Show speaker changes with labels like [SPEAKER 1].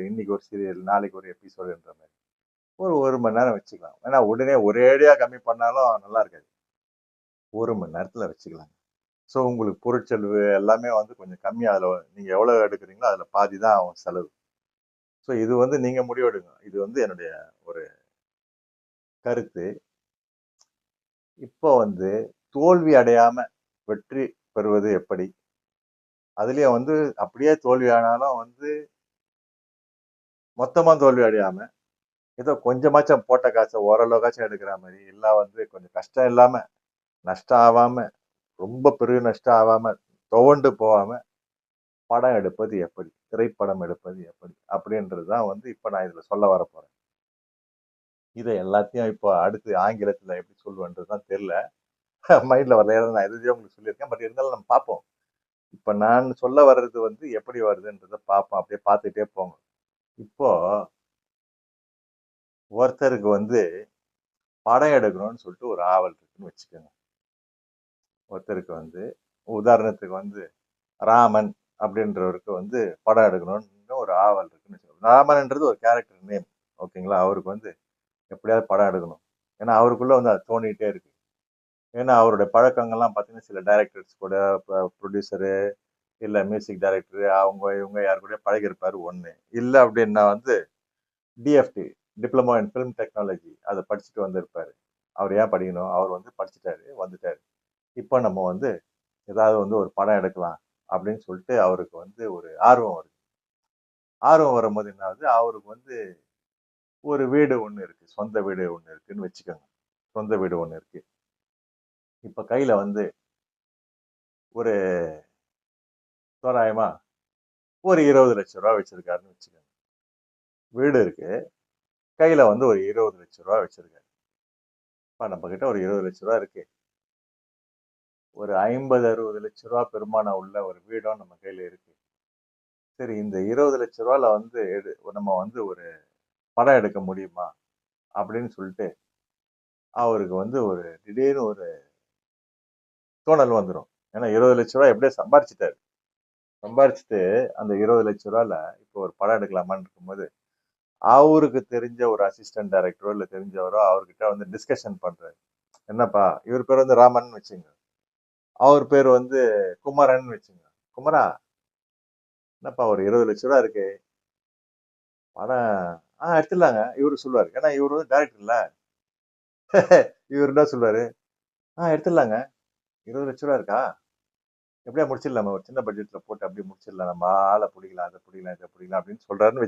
[SPEAKER 1] இன்னைக்கு ஒரு சீரியல், நாளைக்கு ஒரு எபிசோடுன்ற மாதிரி ஒரு 1 மணி நேரம் வச்சுக்கலாம். ஏன்னா உடனே ஒரேடியா கம்மி பண்ணாலும் நல்லா இருக்காது. 1 மணி நேரத்துல வச்சுக்கலாம். ஸோ உங்களுக்கு பொருட்செலவு எல்லாமே வந்து கொஞ்சம் கம்மியா அதுல நீங்க எவ்வளவு எடுக்குறீங்களோ அதுல பாதி தான் ஆகும் செலவு. ஸோ இது வந்து நீங்க முடிவெடுங்க. இது வந்து என்னுடைய ஒரு கருத்து. இப்போ வந்து தோல்வி அடையாம வெற்றி பெறுவது எப்படி? அதுலயும் வந்து அப்படியே தோல்வி ஆனாலும் வந்து மொத்தமா தோல்வி அடையாம, ஏதோ கொஞ்சமாச்சும் போட்ட காச ஓரளவுக்காச்சும் எடுக்கிற மாரி, இல்ல வந்து கொஞ்சம் கஷ்டம் இல்லாம, நஷ்டம் ஆவாம, ரொம்ப பெரிய நஷ்டம் ஆவாம, துவண்டு போகாம படம் எடுப்பது எப்படி? திரைப்படம் எடுப்பது எப்படி? அப்படின்றது தான் வந்து இப்ப நான் இதுல சொல்ல வரப்போறேன். இத எல்லாத்தையும் இப்போ அடுத்து ஆங்கிலத்துல எப்படி சொல்லுவேன்றது தான் தெரியல. மைண்ட்ல வரல. ஏன்னா நான் எதுலயோ உங்களுக்கு சொல்லியிருக்கேன். பட் இருந்தாலும் நம்ம பார்ப்போம். இப்ப நான் சொல்ல வர்றது வந்து எப்படி வருதுன்றத பார்ப்போம். அப்படியே பார்த்துட்டே போங்க. இப்போ ஒருத்தருக்கு வந்து படம் எடுக்கணும்னு சொல்லிட்டு ஒரு ஆவல் இருக்குன்னு வச்சுக்கோங்க. ஒருத்தருக்கு வந்து உதாரணத்துக்கு வந்து ராமன் அப்படின்றவருக்கு வந்து படம் எடுக்கணும்னு ஒரு ஆவல் இருக்குன்னு வச்சுக்கோங்க. ராமன்ன்றது ஒரு கேரக்டர் நேம். ஓகேங்களா? அவருக்கு வந்து எப்படியாவது படம் எடுக்கணும். ஏன்னா அவருக்குள்ள வந்து அது தோணிட்டே இருக்கு. ஏன்னா அவருடைய பழக்கங்கள்லாம் பார்த்தீங்கன்னா சில டைரக்டர்ஸ் கூட ப்ரொடியூசரு இல்ல மியூசிக் டைரக்டர் அவங்க இவங்க யார் கூட பழகியிருப்பாரு ஒண்ணு. இல்ல அப்படின்னா வந்து TFT diploma in film technology அதை படிச்சுட்டு வந்திருப்பாரு. அவர் ஏன் படிக்கணும்? அவர் வந்து படிச்சுட்டாரு, வந்துட்டாரு. இப்போ நம்ம வந்து ஏதாவது வந்து ஒரு படம் எடுக்கலாம் அப்படின்னு சொல்லிட்டு அவருக்கு வந்து ஒரு ஆர்வம் வருது. ஆர்வம் வரும்போது என்ன ஆகுது? அவருக்கு வந்து ஒரு வீடு ஒண்ணு இருக்கு. சொந்த வீடு ஒண்ணு இருக்குன்னு வச்சுக்கோங்க. சொந்த வீடு ஒண்ணு இருக்கு. இப்ப கையில வந்து ஒரு தோராயமா ஒரு 20,00,000 வச்சிருக்காருன்னு வச்சுக்கோங்க. வீடு இருக்கு. கையில வந்து ஒரு 20,00,000 வச்சிருக்காரு. இப்ப நம்ம கிட்ட ஒரு 20,00,000 இருக்கு. ஒரு 50, 60,00,000 பெருமானம் உள்ள ஒரு வீடும் நம்ம கையில இருக்கு. சரி இந்த 20,00,000ல வந்து நம்ம வந்து ஒரு படம் எடுக்க முடியுமா? அப்படின்னு சொல்லிட்டு அவருக்கு வந்து ஒரு திடீர்னு ஒரு தோணல் வந்துரும். ஏன்னா 20,00,000 எப்படியோ சம்பாரிச்சுட்டாரு. சம்பாரிச்சுட்டு அந்த 20,00,000ல இப்போ ஒரு படம் எடுக்கலாமான்னு இருக்கும்போது, அவருக்கு தெரிஞ்ச ஒரு அசிஸ்டன்ட் டைரக்டரோ இல்ல தெரிஞ்சவரோ அவர்கிட்ட வந்து டிஸ்கஷன் பண்றாரு. என்னப்பா இவர் பேர் வந்து ராமன் வச்சுங்க. அவர் பேர் வந்து குமரன் வச்சுங்க. குமரா என்னப்பா ஒரு 20,00,000 இருக்கு. படம் எடுத்துடலாங்க. இவரு சொல்லுவாரு. ஏன்னா இவரு வந்து டைரக்டர் இல்ல. இவரு என்ன சொல்லுவாரு? எடுத்துடலாங்க. 20,00,000 இருக்கா? எப்படியா முடிச்சிடலாமா? ஒரு சின்ன பட்ஜெட்ல போட்டு அப்படியே முடிச்சிடலாம். நம்ம ஆள புடிக்கலாம், அத புடிக்கலாம், இத புடிக்கலாம் அப்படின்னு சொல்றாருன்னு